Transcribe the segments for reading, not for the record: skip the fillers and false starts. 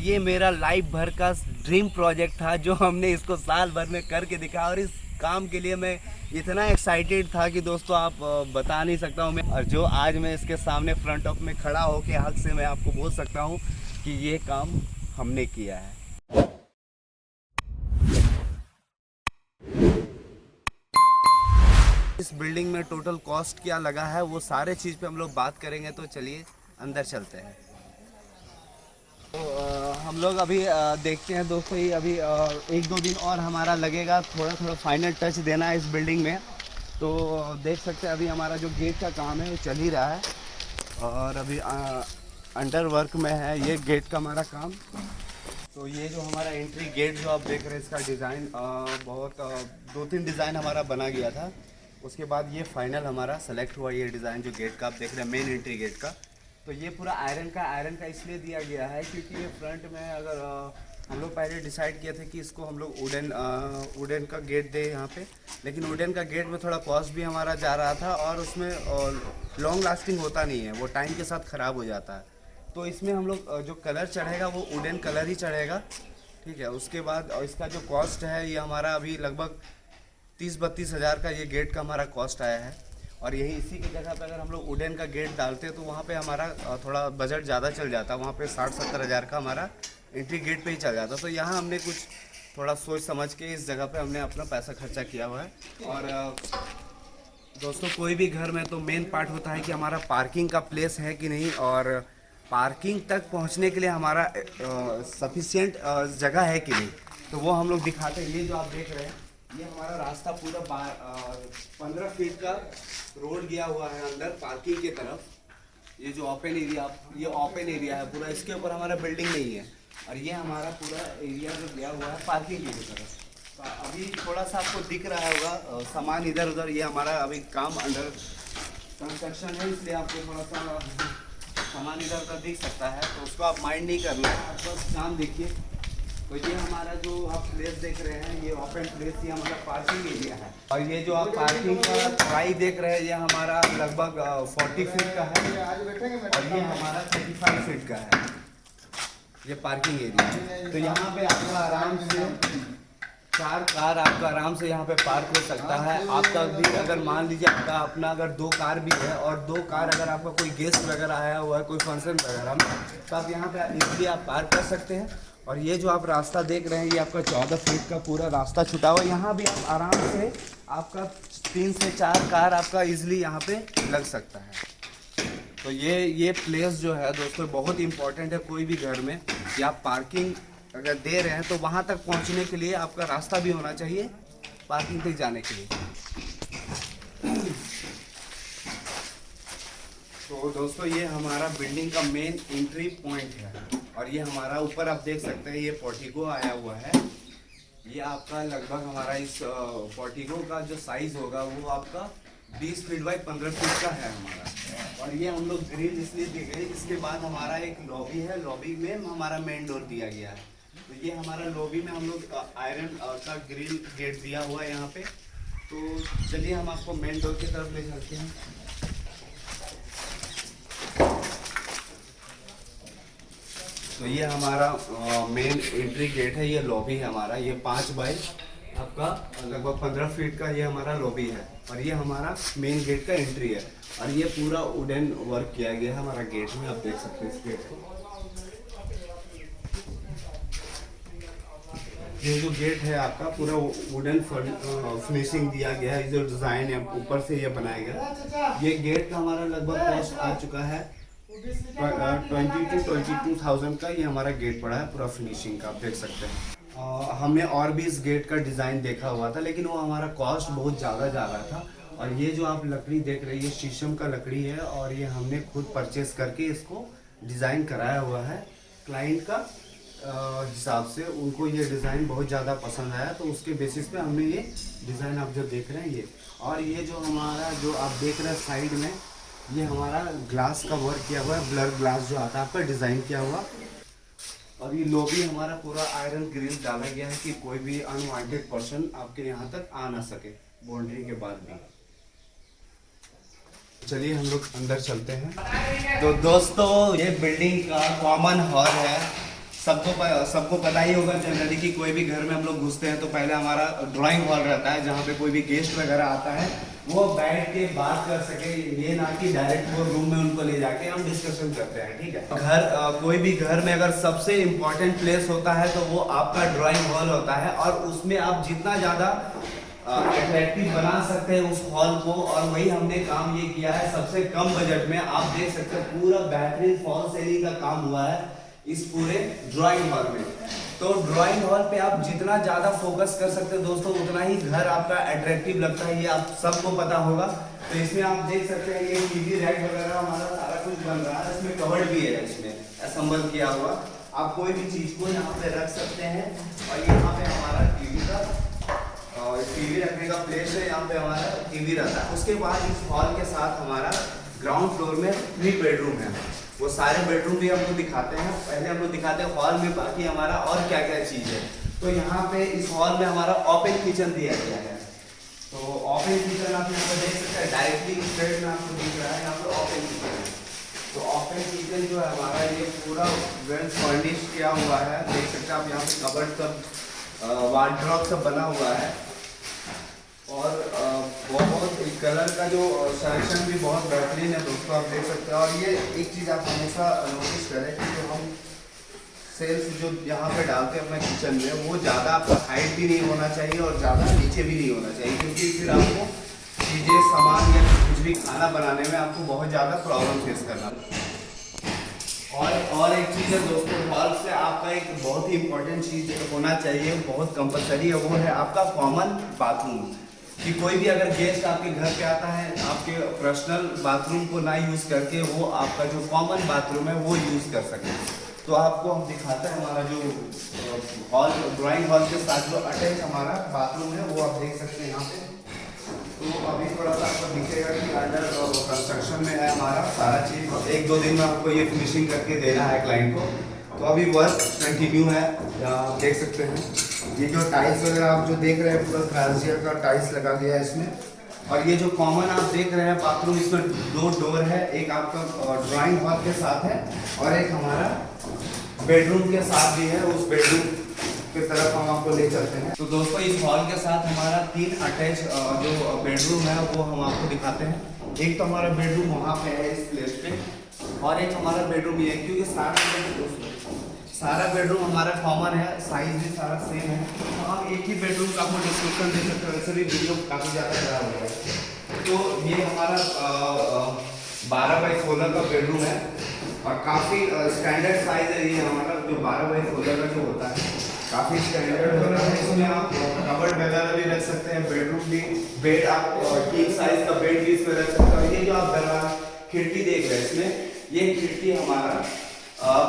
ये मेरा लाइफ भर का ड्रीम प्रोजेक्ट था जो हमने इसको साल भर में करके दिखाया और इस काम के लिए मैं इतना एक्साइटेड था कि दोस्तों आप बता नहीं सकता हूँ मैं। और जो आज मैं इसके सामने फ्रंट ऑफ में खड़ा होकर हक से मैं आपको बोल सकता हूँ कि ये काम हमने किया है। इस बिल्डिंग में टोटल कॉस्ट क्या लगा है वो सारे चीज़ पे हम लोग बात करेंगे, तो चलिए अंदर चलते हैं। तो हम लोग अभी देखते हैं दोस्तों, ये अभी 1-2 दिन और हमारा लगेगा थोड़ा थोड़ा फाइनल टच देना है इस बिल्डिंग में। तो देख सकते हैं अभी हमारा जो गेट का काम है वो चल ही रहा है और अभी अंडर वर्क में है ये गेट का हमारा काम। तो ये जो हमारा एंट्री गेट जो आप देख रहे हैं इसका डिज़ाइन बहुत 2-3 डिज़ाइन हमारा बना गया था। उसके बाद ये फाइनल हमारा सेलेक्ट हुआ ये डिज़ाइन जो गेट का आप देख रहे हैं मेन एंट्री गेट का। तो ये पूरा आयरन का इसलिए दिया गया है क्योंकि ये फ्रंट में अगर हम लोग पहले डिसाइड किए थे कि इसको हम लोग वुडन का गेट दे यहाँ पे, लेकिन वुडन का गेट में थोड़ा कॉस्ट भी हमारा जा रहा था और उसमें लॉन्ग लास्टिंग होता नहीं है, वो टाइम के साथ ख़राब हो जाता है। तो इसमें हम लोग जो कलर चढ़ेगा वो वुडन कलर ही चढ़ेगा, ठीक है। उसके बाद इसका जो कॉस्ट है ये हमारा अभी लगभग 30-32 हज़ार का ये गेट का हमारा कॉस्ट आया है। और यही इसी की जगह पे अगर हम लोग वुडन का गेट डालते हैं तो वहाँ पे हमारा थोड़ा बजट ज़्यादा चल जाता, वहाँ पे 60-70 हज़ार का हमारा एंट्री गेट पे ही चल जाता। तो यहाँ हमने कुछ थोड़ा सोच समझ के इस जगह पे हमने अपना पैसा खर्चा किया हुआ है। और दोस्तों कोई भी घर में तो मेन पार्ट होता है कि हमारा पार्किंग का प्लेस है कि नहीं, और पार्किंग तक पहुँचने के लिए हमारा सफिशिएंट जगह है कि नहीं, तो वो हम लोग दिखाते हैं। ये जो आप देख रहे हैं ये हमारा रास्ता पूरा 15 फीट का रोड गया हुआ है अंदर पार्किंग की तरफ। ये जो ओपन एरिया, ये ओपन एरिया है पूरा, इसके ऊपर हमारा बिल्डिंग नहीं है और ये हमारा पूरा एरिया जो गया हुआ है पार्किंग की तरफ। तो अभी थोड़ा सा आपको दिख रहा होगा सामान इधर उधर, ये हमारा अभी काम अंडर कंस्ट्रक्शन है इसलिए आपको थोड़ा सा सामान इधर उधर दिख सकता है, तो उसको आप माइंड नहीं करना है, आप बस काम देखिए। तो ये हमारा जो आप प्लेस देख रहे हैं ये ओपन प्लेस, ये हमारा पार्किंग एरिया है। और ये जो आप पार्किंग का ट्राई देख रहे हैं ये हमारा लगभग 40 फीट का है और ये हमारा 35 फीट का है ये पार्किंग एरिया। तो यहाँ पे आपका आराम से 4 कार आपका आराम से यहाँ पे पार्क हो सकता है। आपका भी अगर मान लीजिए आपका अपना अगर 2 कार भी है और 2 कार अगर आपका कोई गेस्ट वगैरह आया हुआ है कोई फंक्शन वगैरह में, तो आप यहाँ पे इजीली आप पार्क कर सकते हैं। और ये जो आप रास्ता देख रहे हैं ये आपका 14 फीट का पूरा रास्ता छुटा हुआ है। यहाँ भी आप आराम से आपका 3 से 4 कार आपका इजीली यहाँ पे लग सकता है। तो ये प्लेस जो है दोस्तों बहुत इंपॉर्टेंट है कोई भी घर में कि आप पार्किंग अगर दे रहे हैं तो वहाँ तक पहुँचने के लिए आपका रास्ता भी होना चाहिए पार्किंग तक जाने के लिए। तो दोस्तों ये हमारा बिल्डिंग का मेन एंट्री पॉइंट है और ये हमारा ऊपर आप देख सकते हैं ये पोर्टिको आया हुआ है। ये आपका लगभग हमारा इस पोर्टिको का जो साइज होगा वो आपका 20 फीट बाई 15 फीट का है हमारा। और ये हम लोग ग्रिल इसलिए दी गई, इसके बाद हमारा एक लॉबी है, लॉबी में हमारा मेन डोर दिया गया है। तो ये हमारा लॉबी में हम लोग आयरन का ग्रिल गेट दिया हुआ है यहाँ पे। तो चलिए हम आपको मेन डोर की तरफ ले चलते हैं। तो ये हमारा मेन एंट्री गेट है, ये लॉबी है हमारा, ये 5 बाई आपका लगभग 15 फीट का ये हमारा लॉबी है और ये हमारा मेन गेट का एंट्री है। और ये पूरा वुडन वर्क किया गया है हमारा गेट में, आप देख सकते हैं इस गेट को। ये जो गेट है आपका पूरा वुडन फिनिशिंग दिया गया है, जो डिज़ाइन है ऊपर से ये बनाया गया। ये गेट का हमारा लगभग कॉस्ट आ चुका है 22,000 का, ये हमारा गेट पड़ा है पूरा फिनिशिंग का, आप देख सकते हैं। हमने और भी इस गेट का डिज़ाइन देखा हुआ था लेकिन वो हमारा कॉस्ट बहुत ज़्यादा जा रहा था। और ये जो आप लकड़ी देख रहे हैं ये शीशम का लकड़ी है और ये हमने खुद परचेस करके इसको डिज़ाइन कराया हुआ है क्लाइंट का हिसाब से। उनको ये डिज़ाइन बहुत ज़्यादा पसंद आया तो उसके बेसिस पे हमने ये डिज़ाइन आप जो देख रहे हैं ये। और ये जो हमारा जो आप देख रहे हैं साइड में ये हमारा ग्लास का वर्क किया हुआ है, ब्लर ग्लास जो आता है आपका डिज़ाइन किया हुआ। और ये लॉबी हमारा पूरा आयरन ग्रिल डाला गया है कि कोई भी अनवांटेड पर्सन आपके यहाँ तक आ ना सके बाउंड्री के बाद भी। चलिए हम लोग अंदर चलते हैं। तो दोस्तों ये बिल्डिंग का कॉमन हॉल है, सबको पता ही होगा जनरली कि कोई भी घर में हम लोग घुसते हैं तो पहले हमारा ड्राइंग हॉल रहता है, जहाँ पे कोई भी गेस्ट वगैरह आता है वो बैठ के बात कर सके, ये ना कि डायरेक्ट वो रूम में उनको ले जाके हम डिस्कशन करते हैं। ठीक है, कोई भी घर में अगर सबसे इम्पोर्टेंट प्लेस होता है तो वो आपका ड्राइंग हॉल होता है, और उसमें आप जितना ज़्यादा अट्रैक्टिव बना सकते हैं उस हॉल को, और वही हमने काम ये किया है सबसे कम बजट में। आप देख सकते हैं पूरा बेहतरीन फॉल सीलिंग का काम हुआ है इस पूरे ड्राइंग हॉल में। तो ड्राइंग हॉल पे आप जितना ज़्यादा फोकस कर सकते हैं दोस्तों, उतना ही घर आपका अट्रैक्टिव लगता है, ये आप सबको पता होगा। तो इसमें आप देख सकते हैं ये टीवी रैक वगैरह हमारा सारा कुछ बन रहा है, इसमें कवर्ड भी है, इसमें असेंबल किया हुआ। आप कोई भी चीज़ को यहाँ पे रख सकते हैं, और यहाँ पे हमारा टीवी रखने का प्लेस है, यहाँ पे हमारा टीवी रहता है। उसके बाद इस हॉल के साथ हमारा ग्राउंड फ्लोर में 3 बेडरूम है, वो सारे बेडरूम भी हमको दिखाते हैं। पहले हम लोग दिखाते हैं हॉल में बाकी हमारा और क्या क्या चीज़ है। तो यहाँ पे इस हॉल में हमारा ओपन किचन दिया गया है। तो ओपन किचन आप यहाँ पर देख सकते हैं, डायरेक्टली स्ट्रेट में आपको दिख रहा है, यहाँ पर ओपन किचन है। तो ओपन किचन जो है हमारा ये पूरा वेल फर्निश किया हुआ है, देख सकते हैं आप। यहाँ पे कबर्ड सब वार्डरोब सब बना हुआ है, और बहुत कलर का जो सिलेक्शन भी बहुत बेहतरीन है दोस्तों, आप देख सकते हैं। और ये एक चीज़ आप हमेशा नोटिस करें कि जो हम सेल्फ जो यहाँ पे डालते हैं अपने किचन में, वो ज़्यादा आपका हाइट भी नहीं होना चाहिए और ज़्यादा नीचे भी नहीं होना चाहिए, क्योंकि फिर आपको चीज़ें सामान या कुछ भी खाना बनाने में आपको बहुत ज़्यादा प्रॉब्लम फेस करना। और एक चीज़ है दोस्तों, हॉल से आपका एक बहुत ही इम्पोर्टेंट चीज़ होना चाहिए, बहुत कंपलसरी है, वो है आपका कॉमन बाथरूम। कि कोई भी अगर गेस्ट आपके घर पे आता है, आपके पर्सनल बाथरूम को ना यूज़ करके वो आपका जो कॉमन बाथरूम है वो यूज़ कर सके। तो आपको हम दिखाते हैं हमारा जो हॉल, ड्राइंग हॉल के साथ जो अटैच हमारा बाथरूम है, वो आप देख सकते हैं यहाँ पे। तो अभी थोड़ा सा आपको दिखेगा कि अंडर कंस्ट्रक्शन में है हमारा सारा चीज़। 1-2 दिन में आपको ये फिनिशिंग करके देना है क्लाइंट को। तो अभी वर्क कंटिन्यू है, आप देख सकते हैं। ये जो टाइल्स वगैरह आप जो देख रहे हैं, पूरा ग्राजियर का टाइल्स लगा दिया है इसमें। और ये जो कॉमन आप देख रहे हैं बाथरूम, इसमें 2 डोर है, एक आपका ड्राइंग हॉल के साथ है और एक हमारा बेडरूम के साथ भी है। उस बेडरूम की तरफ हम आपको ले चलते हैं। तो दोस्तों इस हॉल के साथ हमारा 3 अटैच जो बेडरूम है वो हम आपको दिखाते हैं। एक तो हमारा बेडरूम वहाँ पे है इस प्लेस पे, और एक हमारा बेडरूम ये है, क्योंकि सारा बेडरूम हमारा कॉमन है, साइज भी सारा सेम है। तो हम एक ही बेडरूम का आपको डिस्क्रिप्शन दे सकते हैं, वैसे भी वीडियो काफ़ी ज़्यादा खराब हो है। तो ये हमारा 12x16 का बेडरूम है, और काफ़ी स्टैंडर्ड साइज है ये हमारा, जो 12x16 का जो होता है काफ़ी स्टैंडर्ड होता है। इसमें आप कबर्ड वगैरह भी रख सकते हैं, बेडरूम भी, बेड आप किंग साइज का बेड भी इसमें रख सकते हैं। ये जो आप खिड़की देख रहे हैं, इसमें ये खिड़की हमारा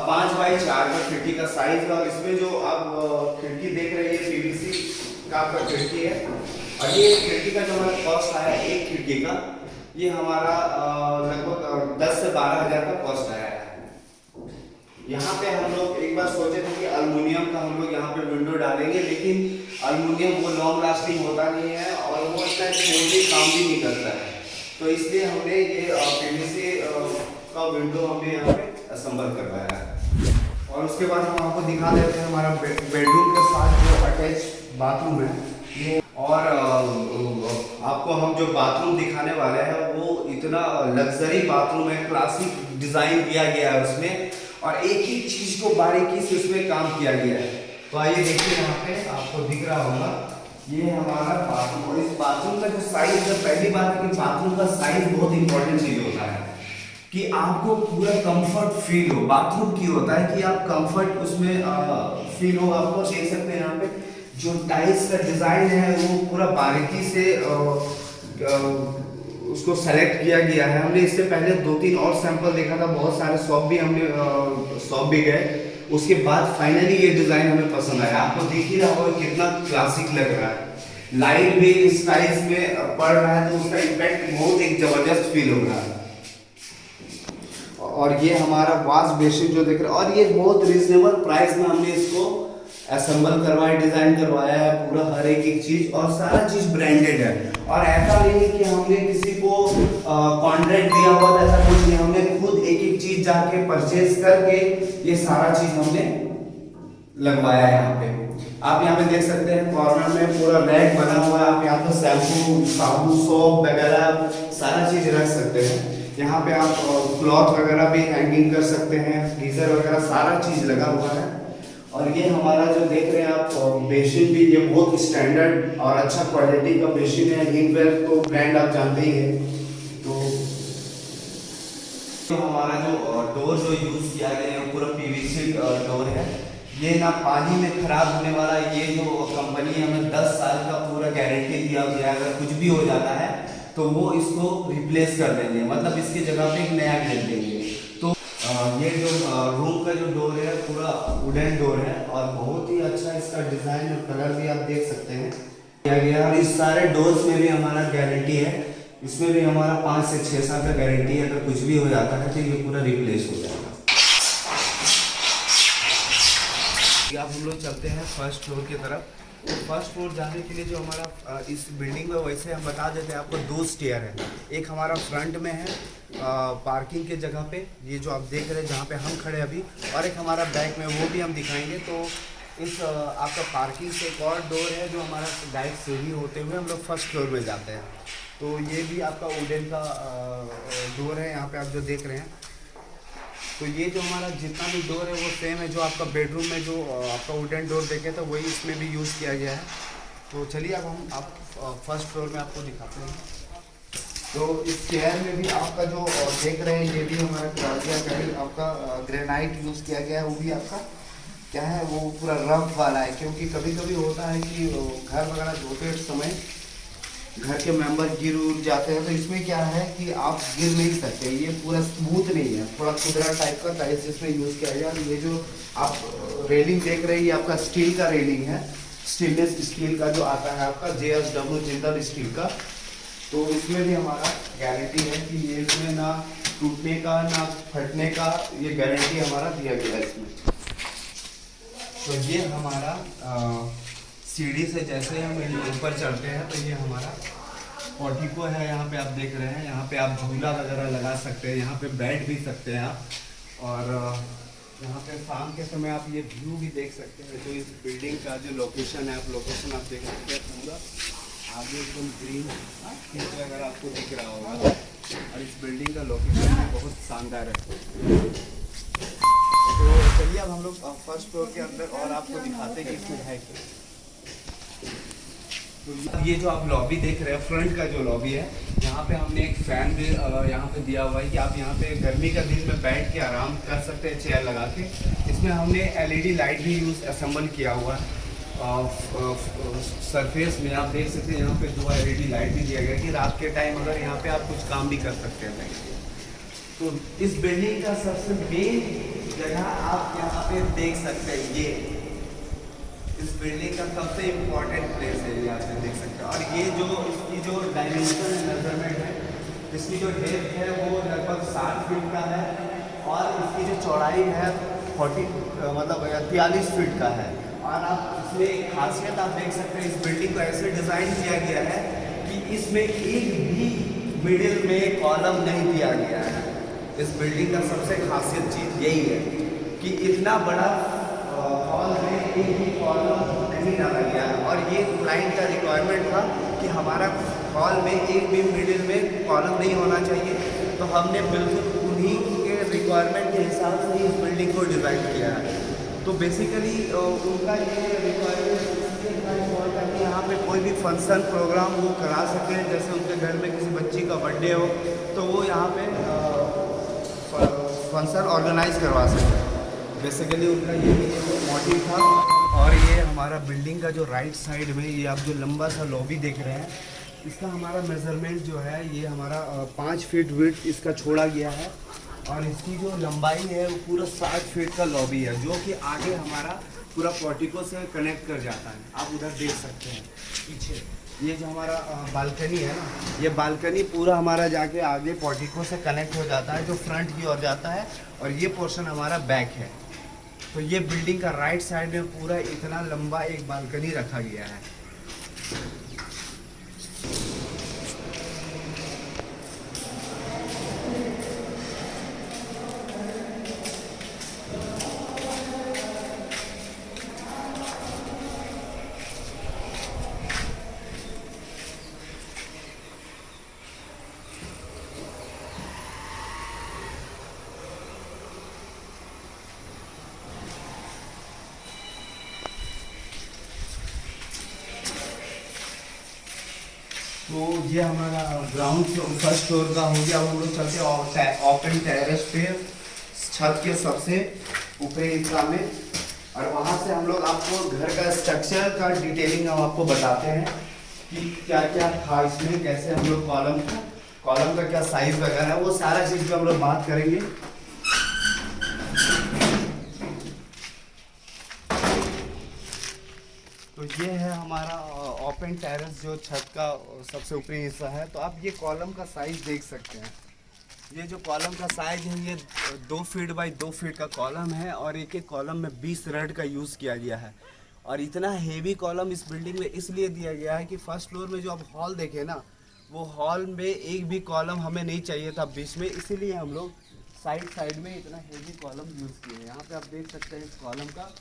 5x4 का खिड़की का साइज है, और इसमें जो आप खिड़की देख रहे हैं ये पीवीसी का आपका खिड़की है। और ये खिड़की का जो हमारा कॉस्ट आया है एक खिड़की का, ये हमारा लगभग 10 से 12 हज़ार का कॉस्ट आया है। यहाँ पे हम लोग एक बार सोचे थे कि एल्युमिनियम का हम लोग यहाँ पे विंडो डालेंगे, लेकिन एल्युमिनियम वो लॉन्ग लास्टिंग होता नहीं है और वो इतना जल्दी काम भी नहीं करता है। तो इसलिए हमने ये पीवीसी का विंडो हमने यहाँ पे असेंबल करवाया है। और उसके बाद हम आपको दिखा देते हैं हमारा बेडरूम के साथ जो अटैच बाथरूम है ये। और आपको हम जो बाथरूम दिखाने वाले हैं वो इतना लग्जरी बाथरूम है, क्लासिक डिजाइन दिया गया है उसमें, और एक ही चीज को बारीकी से उसमें काम किया गया है। तो आइए देखिए, यहाँ पे आपको दिख रहा होगा ये हमारा बाथरूम। और इस बाथरूम का जो साइज है, पहली बात है कि बाथरूम का साइज बहुत इंपॉर्टेंट चीज होता है कि आपको पूरा कंफर्ट फील हो। बाथरूम की होता है कि आप कंफर्ट उसमें फील हो। आपको देख सकते हैं यहाँ पे जो टाइल्स का डिजाइन है वो पूरा बारीकी से उसको सेलेक्ट किया गया है। हमने इससे पहले 2-3 और सैंपल देखा था, बहुत सारे शॉप भी हमने शॉप भी गए, उसके बाद फाइनली ये डिजाइन हमें पसंद आया। आपको दिख ही रहा होगा कितना क्लासिक लग रहा है, लाइट भी इस टाइल्स में पड़ रहा है तो उसका इम्पैक्ट बहुत एक जबरदस्त फील हो रहा है। और ये हमारा वॉश बेसिन जो देख रहे हैं, और ये बहुत रिजनेबल प्राइस में हमने इसको असेंबल करवाया, डिजाइन करवाया है पूरा, हर एक चीज, और सारा चीज ब्रांडेड है। और ऐसा नहीं है कि हमने किसी को कॉन्ट्रैक्ट दिया हुआ था, ऐसा कुछ नहीं। हमने खुद एक एक चीज जाके परचेज करके ये सारा चीज हमने लगवाया है यहाँ पे। आप यहाँ पे देख सकते हैं कॉर्नर में पूरा रैक बना हुआ है। आप यहाँ पे शैम्पू, साबुन, सोप वगैरह सारा चीज रख सकते हैं। यहाँ पे आप क्लॉथ वगैरह भी हैंगिंग कर सकते हैं, गीजर वगैरह सारा चीज लगा हुआ है। और ये हमारा जो देख रहे हैं आप बेसिन भी, ये बहुत स्टैंडर्ड और अच्छा क्वालिटी का बेसिन है। हिंगवेयर तो ब्रांड आप जानते ही हैं। तो हमारा जो डोर जो यूज़ किया गया है पूरा पीवीसी डोर है। ये ना पानी में खराब होने वाला, ये जो कंपनी हमें 10 साल का पूरा गारंटी दिया गया है। अगर कुछ भी हो जाता है तो वो इसको रिप्लेस कर देंगे, मतलब इसकी जगह पे एक नया खरीद देंगे। तो ये जो रूम का जो डोर है पूरा वुडन डोर है और बहुत ही अच्छा इसका डिज़ाइन और कलर भी आप देख सकते हैं किया गया। और इस सारे डोर्स में भी हमारा गारंटी है, इसमें भी हमारा 5 से 6 साल का गारंटी है। अगर कुछ भी हो जाता है तो ये पूरा रिप्लेस हो जाएगा। अब हम लोग चलते हैं फर्स्ट फ्लोर की तरफ। तो फर्स्ट फ्लोर जाने के लिए जो हमारा इस बिल्डिंग में, वैसे हम बता देते हैं आपको 2 स्टेयर है। एक हमारा फ्रंट में है पार्किंग के जगह पे, ये जो आप देख रहे हैं जहाँ पे हम खड़े अभी, और एक हमारा बैक में, वो भी हम दिखाएंगे। तो इस आपका पार्किंग से एक और डोर है जो हमारा डायरेक्ट सीढ़ी होते हुए हम लोग फर्स्ट फ्लोर में जाते हैं। तो ये भी आपका वुडन का डोर है, यहाँ पे आप जो देख रहे हैं। तो ये जो हमारा जितना भी डोर है वो सेम है जो आपका बेडरूम में जो आपका वुडन डोर देखे तो वही इसमें भी यूज़ किया गया है। तो चलिए अब हम आप फर्स्ट फ्लोर में आपको दिखाते हैं। तो इस चेयर में भी आपका जो देख रहे हैं, ये भी हमारा क्लाउडिया का ही आपका ग्रेनाइट यूज़ किया गया है। वो भी आपका क्या है, वो पूरा रफ वाला है, क्योंकि कभी कभी होता है कि घर वगैरह धोते समय घर के मेंबर गिर उड़ जाते हैं। तो इसमें क्या है कि आप गिर नहीं सकते, ये पूरा स्मूथ नहीं है, थोड़ा खुदरा टाइप का टाइल्स इसमें यूज़ किया गया। ये जो आप रेलिंग देख रहे हैं ये आपका स्टील का रेलिंग है, स्टेनलेस स्टील का जो आता है आपका JSW जिंदल स्टील का। तो इसमें भी हमारा गारंटी है कि ये इसमें ना टूटने का ना फटने का, ये गारंटी हमारा दिया गया है इसमें। तो ये हमारा सीढ़ी से जैसे हम ऊपर चढ़ते हैं तो ये हमारा पोर्टिको है। यहाँ पे आप देख रहे हैं, यहाँ पे आप झूला वगैरह लगा सकते हैं, यहाँ पे बैठ भी सकते हैं आप। और यहाँ पे शाम के समय आप ये व्यू भी देख सकते हैं। जो इस बिल्डिंग का जो लोकेशन है, आप लोकेशन आप देख सकते हैं, पूरा आगे एकदम ग्रीन फील्ड वगैरह आपको दिख रहा होगा। और इस बिल्डिंग का लोकेशन भी बहुत शानदार है। तो चलिए अब हम लोग फर्स्ट फ्लोर के अंदर और आपको दिखाते हैं कि इसमें है क्या। तो ये जो आप लॉबी देख रहे हैं, फ्रंट का जो लॉबी है, यहाँ पे हमने एक फैन भी यहाँ पे दिया हुआ है कि आप यहाँ पे गर्मी का दिन में बैठ के आराम कर सकते हैं चेयर लगा के। इसमें हमने LED लाइट भी यूज़ असेंबल किया हुआ है। सरफेस में आप देख सकते हैं यहाँ पे 2 LED लाइट भी दिया गया कि रात के टाइम अगर यहाँ पे आप कुछ काम भी कर सकते हैं। तो इस बिल्डिंग का सबसे मेन जगह आप यहाँ पे देख सकते हैं, ये इस बिल्डिंग का सबसे इम्पोर्टेंट प्लेस है, ये आप देख सकते हैं। और ये जो इसकी जो डायमेंशन मेजरमेंट है, इसकी जो डेप्थ है वो लगभग 60 फीट का है और इसकी जो चौड़ाई है 43 फीट का है। और आप इसमें एक खासियत आप देख सकते हैं, इस बिल्डिंग को ऐसे डिज़ाइन किया गया है कि इसमें एक भी मिडिल में कॉलम नहीं दिया गया है। इस बिल्डिंग का सबसे खासियत चीज़ यही है कि इतना बड़ा हॉल में एक भी कॉलम नहीं डाला गया है। और ये क्लाइंट का रिक्वायरमेंट था कि हमारा हॉल में एक भी मिडिल में कॉलम नहीं होना चाहिए। तो हमने बिल्कुल उन्हीं के रिक्वायरमेंट के हिसाब से ही इस बिल्डिंग को डिज़ाइन किया है। तो बेसिकली उनका ये रिक्वायरमेंट ताकि यहाँ पे कोई भी फंक्शन प्रोग्राम वो करा सकें, जैसे उनके घर में किसी बच्ची का बर्थडे हो तो वो यहाँ पे फंक्शन ऑर्गेनाइज करवा सकें। बेसिकली उनका ये मोटिव था। और ये हमारा बिल्डिंग का जो राइट साइड में ये आप जो लंबा सा लॉबी देख रहे हैं, इसका हमारा मेज़रमेंट जो है ये हमारा 5 फीट विड्थ इसका छोड़ा गया है। और इसकी जो लंबाई है वो पूरा 60 फीट का लॉबी है, जो कि आगे हमारा पूरा पोर्टिको से कनेक्ट कर जाता है। आप उधर देख सकते हैं पीछे ये जो हमारा बालकनी है ना, ये बालकनी पूरा हमारा जाके आगे पोर्टिको से कनेक्ट हो जाता है, जो फ्रंट की ओर जाता है। और ये पोर्शन हमारा बैक है। तो ये बिल्डिंग का राइट साइड में पूरा इतना लंबा एक बालकनी रखा गया है। तो ये हमारा ग्राउंड फर्स्ट फ्लोर का हो गया। अब हम लोग चलते हैं ओपन टेरेस पे, छत के सबसे ऊपरी हिस्सा में, और वहाँ से हम लोग आपको घर का स्ट्रक्चर का डिटेलिंग हम आपको बताते हैं कि क्या क्या था इसमें, कैसे हम लोग कॉलम का क्या साइज वगैरह है, वो सारा चीज़ पे हम लोग बात करेंगे। तो ये है हमारा ओपन टेरेस, जो छत का सबसे ऊपरी हिस्सा है। तो आप ये कॉलम का साइज देख सकते हैं। ये जो कॉलम का साइज है, ये 2 फीट बाई 2 फीट का कॉलम है, और एक एक कॉलम में 20 रड का यूज़ किया गया है। और इतना हेवी कॉलम इस बिल्डिंग में इसलिए दिया गया है कि फर्स्ट फ्लोर में जो आप हॉल देखे ना, वो हॉल में एक भी कॉलम हमें नहीं चाहिए था बीच में, इसीलिए हम लोग साइड में इतना हेवी कॉलम यूज़ किए हैं। यहाँ पे आप देख सकते हैं इस कॉलम का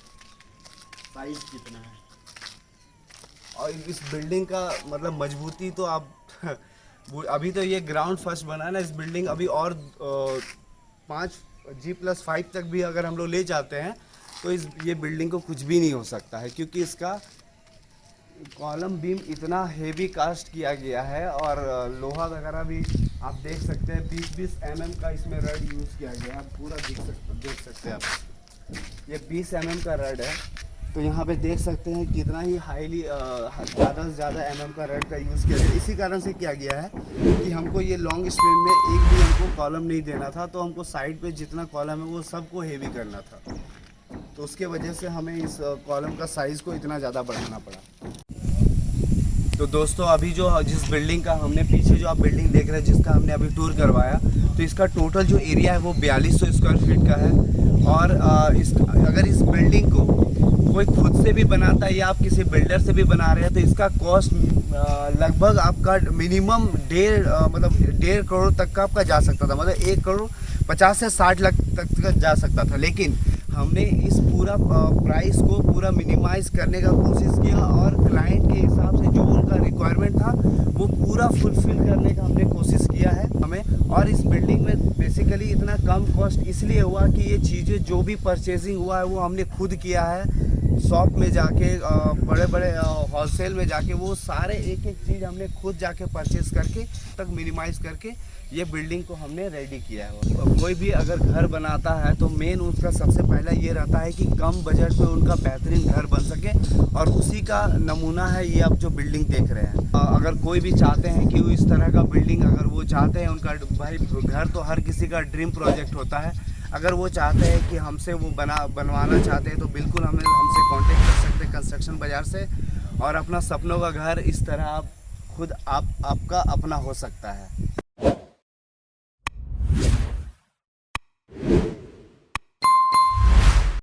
साइज कितना है। और इस बिल्डिंग का मतलब मजबूती तो आप अभी तो ये ग्राउंड फर्स्ट बना है ना, इस बिल्डिंग अभी और 5G+5 तक भी अगर हम लोग ले जाते हैं तो ये बिल्डिंग को कुछ भी नहीं हो सकता है, क्योंकि इसका कॉलम बीम इतना हेवी कास्ट किया गया है। और लोहा वगैरह भी आप देख सकते हैं, 20-20 mm का इसमें रड यूज़ किया गया है। आप पूरा देख सकते हैं आप, ये 20 mm का रड है। तो यहाँ पे देख सकते हैं कितना ही हाईली ज़्यादा से ज़्यादा mm का रड का यूज़ किया गया। इसी कारण से किया गया है कि हमको ये लॉन्ग स्पैन में एक भी हमको कॉलम नहीं देना था, तो हमको साइड पे जितना कॉलम है वो सबको हेवी करना था। तो उसके वजह से हमें इस कॉलम का साइज़ को इतना ज़्यादा बढ़ाना पड़ा। तो दोस्तों अभी जो जिस बिल्डिंग का हमने पीछे जो आप बिल्डिंग देख रहे हैं, जिसका हमने अभी टूर करवाया, तो इसका टोटल जो एरिया है वो 4200 स्क्वायर फीट का है। और अगर इस बिल्डिंग को कोई खुद से भी बनाता है या आप किसी बिल्डर से भी बना रहे हैं, तो इसका कॉस्ट लगभग आपका मिनिमम 1.5 करोड़ तक का आपका जा सकता था, मतलब 1 करोड़ 50 से 60 लाख तक का जा सकता था। लेकिन हमने इस पूरा प्राइस को पूरा मिनिमाइज करने का कोशिश किया, और क्लाइंट के हिसाब से जो उनका रिक्वायरमेंट था वो पूरा फुलफिल करने का हमने कोशिश किया है हमें। और इस बिल्डिंग में बेसिकली इतना कम कॉस्ट इसलिए हुआ कि ये चीज़ें जो भी परचेजिंग हुआ है वो हमने खुद किया है। शॉप में जाके बड़े बड़े होलसेल में जाके वो सारे एक एक चीज़ हमने खुद जाके परचेज करके तक मिनिमाइज़ करके ये बिल्डिंग को हमने रेडी किया है। कोई भी अगर घर बनाता है तो मेन उसका सबसे पहला ये रहता है कि कम बजट में उनका बेहतरीन घर बन सके, और उसी का नमूना है ये आप जो बिल्डिंग देख रहे हैं। अगर कोई भी चाहते हैं कि वो इस तरह का बिल्डिंग अगर वो चाहते हैं, उनका भाई घर तो हर किसी का ड्रीम प्रोजेक्ट होता है, अगर वो चाहते हैं कि हमसे वो बनवाना चाहते हैं तो बिल्कुल हमसे कांटेक्ट कर सकते हैं कंस्ट्रक्शन बाज़ार से, और अपना सपनों का घर इस तरह आप खुद आपका अपना हो सकता है।